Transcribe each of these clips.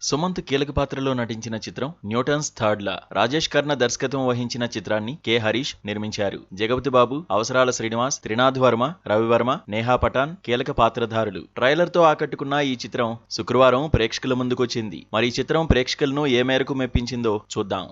సుమంత్ కీలక పాత్రలో నటించిన చిత్రం Newton's third law. Rajesh Khanna దర్శకత్వం వహించిన చిత్రాన్ని కె హరీష్ నిర్మించారు. జగపతి బాబు, అవసరాల శ్రీనివాస్, త్రినాథ్ వర్మ, రవివర్మ, నేహా పఠాన్ కీలక పాత్రధారులు. ట్రైలర్ తో ఆకట్టుకున్న ఈ చిత్రం శుక్రవారం ప్రేక్షకుల ముందుకొచ్చింది. మరి ఈ చిత్రం ప్రేక్షకులను ఏ మేరకు మెప్పించిందో చూద్దాం.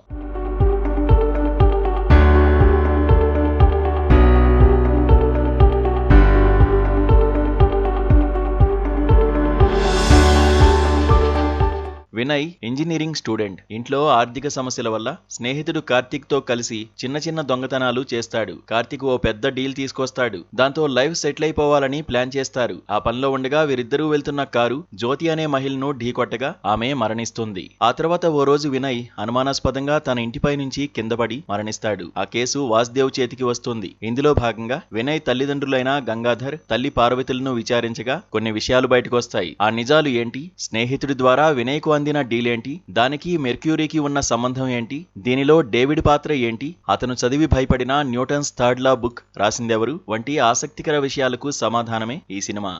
Vinay engineering student. ఇంట్లో ఆర్థిక సమస్యల వల్ల స్నేహితుడు కార్తీక్ తో కలిసి చిన్న చిన్న దొంగతనాలు చేస్తాడు. కార్తీక్ ఓ పెద్ద డీల్ తీసుకొస్తాడు. దాంతో లైఫ్ సెటిల్ అయిపోవాలని ప్లాన్ చేస్తారు. ఆ పనిలో ఉండగా వీరిద్దరూ వెళ్తున్న కారు జ్యోతి అనే మహిళను ఢీకొట్టగా ఆమె మరణిస్తుంది. ఆ తర్వాత ఓ రోజు వినయ్ అనుమానాస్పదంగా తన ఇంటిపై నుంచి కిందపడి మరణిస్తాడు. ఆ కేసు వాసుదేవ్ చేతికి వస్తుంది. ఇందులో భాగంగా వినయ్ తల్లిదండ్రులైన గంగాధర్, తల్లి పార్వతులను విచారించగా కొన్ని విషయాలు బయటకొస్తాయి. ఆ నిజాలు ఏంటి, స్నేహితుడి ద్వారా వినయ్కు అందిన డీల్ ఏంటి, దానికి మెర్క్యూరీకి ఉన్న సంబంధం ఏంటి, దీనిలో డేవిడ్ పాత్ర ఏంటి, అతను చదివి భయపడిన న్యూటన్స్ థర్డ్ లా బుక్ రాసిందెవరు వంటి ఆసక్తికర విషయాలకు సమాధానమే ఈ సినిమా.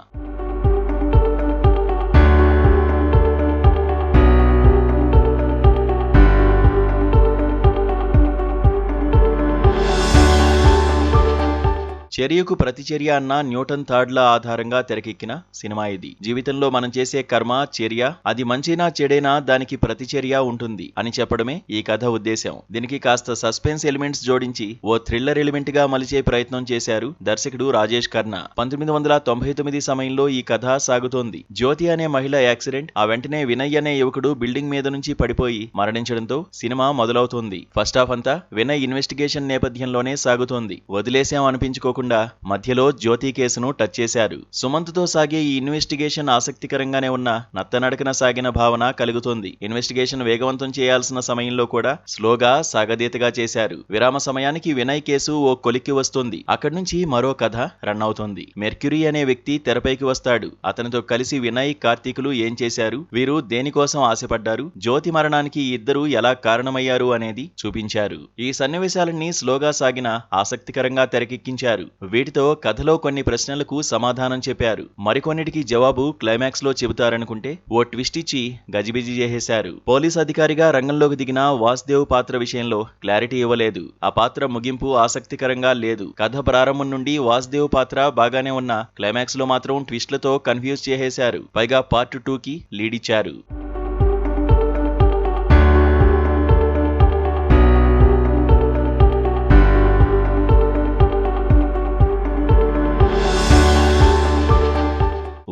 చర్యకు ప్రతిచర్య అన్న న్యూటన్ థర్డ్ లా ఆధారంగా తెరకెక్కిన సినిమా ఇది. జీవితంలో మనం చేసే కర్మ, చర్య అది మంచినా చెడైనా దానికి ప్రతిచర్య ఉంటుంది అని చెప్పడమే ఈ కథ ఉద్దేశం. దీనికి కాస్త సస్పెన్స్ ఎలిమెంట్స్ జోడించి ఓ థ్రిల్లర్ ఎలిమెంట్ గా మలిచే ప్రయత్నం చేశారు దర్శకుడు రాజేష్ ఖన్నా. 1999 సమయంలో ఈ కథ సాగుతోంది. జ్యోతి అనే మహిళ యాక్సిడెంట్, ఆ వెంటనే వినయ్ అనే యువకుడు బిల్డింగ్ మీద నుంచి పడిపోయి మరణించడంతో సినిమా మొదలవుతోంది. ఫస్ట్ హాఫ్ అంతా వినయ్ ఇన్వెస్టిగేషన్ నేపథ్యంలోనే సాగుతోంది. వదిలేసాం అనిపించుకోకుండా మధ్యలో జ్యోతి కేసును టచ్ చేశారు. సుమంత్ తో సాగే ఈ ఇన్వెస్టిగేషన్ ఆసక్తికరంగానే ఉన్న నత్తనడకన సాగిన భావన కలుగుతోంది. ఇన్వెస్టిగేషన్ వేగవంతం చేయాల్సిన సమయంలో కూడా స్లోగా సాగదీతగా చేశారు. విరామ సమయానికి వినయ్ కేసు ఓ కొలిక్కి వస్తుంది. అక్కడి నుంచి మరో కథ రన్ అవుతోంది. మెర్క్యూరీ అనే వ్యక్తి తెరపైకి వస్తాడు. అతనితో కలిసి వినయ్, కార్తీకులు ఏం చేశారు, వీరు దేనికోసం ఆశపడ్డారు, జ్యోతి మరణానికి ఈ ఇద్దరు ఎలా కారణమయ్యారు అనేది చూపించారు. ఈ సన్నివేశాలన్నీ స్లోగా సాగిన ఆసక్తికరంగా తెరకెక్కించారు. వీటితో కథలో కొన్ని ప్రశ్నలకు సమాధానం చెప్పారు. మరికొన్నిటికి జవాబు క్లైమాక్స్ లో చెబుతారనుకుంటే ఓ ట్విస్ట్ ఇచ్చి గజిబిజి చేసేశారు. పోలీస్ అధికారిగా రంగంలోకి దిగిన వాసుదేవ్ పాత్ర విషయంలో క్లారిటీ ఇవ్వలేదు. ఆ పాత్ర ముగింపు ఆసక్తికరంగా లేదు. కథ ప్రారంభం నుండి వాసుదేవ్ పాత్ర బాగానే ఉన్న క్లైమాక్స్ లో మాత్రం ట్విస్ట్లతో కన్ఫ్యూజ్ చేసేశారు. పైగా పార్ట్ 2కి లీడ్ ఇచ్చారు.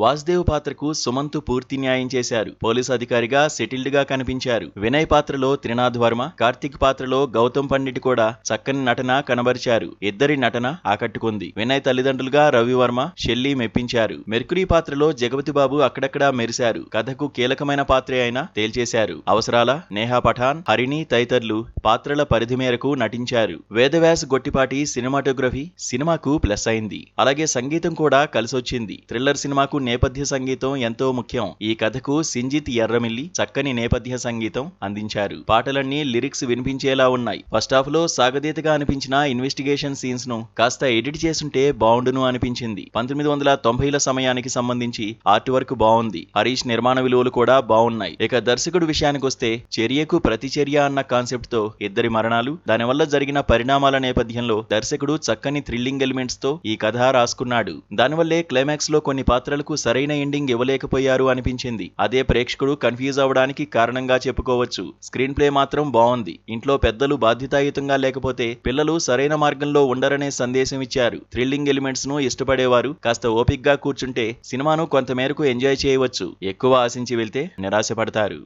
వాసుదేవ్ పాత్రకు సుమంత్ పూర్తి న్యాయం చేశారు. పోలీస్ అధికారిగా సెటిల్డ్ గా కనిపించారు. వినయ్ పాత్రలో త్రినాథ్ వర్మ, కార్తీక్ పాత్రలో గౌతమ్ పండిట్ కూడా చక్కని నటన కనబరిచారు. ఇద్దరి నటన ఆకట్టుకుంది. వినయ్ తల్లిదండ్రులుగా రవివర్మ, షెల్లీ మెప్పించారు. మెర్క్యూరీ పాత్రలో జగపతి బాబు అక్కడక్కడా మెరిశారు. కథకు కీలకమైన పాత్రే అయినా తేల్చేశారు. అవసరాల నేహా పఠాన్, హరిణి తదితరులు పాత్రల పరిధి మేరకు నటించారు. వేదవ్యాస్ గొట్టిపాటి సినిమాటోగ్రఫీ సినిమాకు ప్లస్ అయింది. అలాగే సంగీతం కూడా కలిసొచ్చింది. థ్రిల్లర్ సినిమాకు నేపథ్య సంగీతం ఎంతో ముఖ్యం. ఈ కథకు సింజిత్ ఎర్రమిల్లి చక్కని నేపథ్య సంగీతం అందించారు. పాటలన్నీ లిరిక్స్ వినిపించేలా ఉన్నాయి. ఫస్ట్ హాఫ్ లో సాగదీతగా అనిపించిన ఇన్వెస్టిగేషన్ సీన్స్ ను కాస్త ఎడిట్ చేసుంటే బావుండును అనిపించింది. 1990ల సమయానికి సంబంధించి ఆర్ట్ వర్క్ బాగుంది. హరీష్ నిర్మాణ విలువలు కూడా బాగున్నాయి. ఇక దర్శకుడు విషయానికొస్తే చర్యకు ప్రతిచర్య అన్న కాన్సెప్ట్ తో ఇద్దరి మరణాలు, దానివల్ల జరిగిన పరిణామాల నేపథ్యంలో దర్శకుడు చక్కని థ్రిల్లింగ్ ఎలిమెంట్స్ తో ఈ కథ రాసుకున్నాడు. దానివల్లే క్లైమాక్స్ లో కొన్ని పాత్రలకు సరైన ఎండింగ్ ఇవ్వలేకపోయారు అనిపించింది. అదే ప్రేక్షకుడు కన్ఫ్యూజ్ అవడానికి కారణంగా చెప్పుకోవచ్చు. స్క్రీన్ ప్లే మాత్రం బాగుంది. ఇంట్లో పెద్దలు బాధ్యతాయుతంగా లేకపోతే పిల్లలు సరైన మార్గంలో ఉండరనే సందేశం ఇచ్చారు. థ్రిల్లింగ్ ఎలిమెంట్స్ ను ఇష్టపడేవారు కాస్త ఓపిక్గా కూర్చుంటే సినిమాను కొంతమేరకు ఎంజాయ్ చేయవచ్చు. ఎక్కువ ఆశించి వెళ్తే నిరాశపడతారు.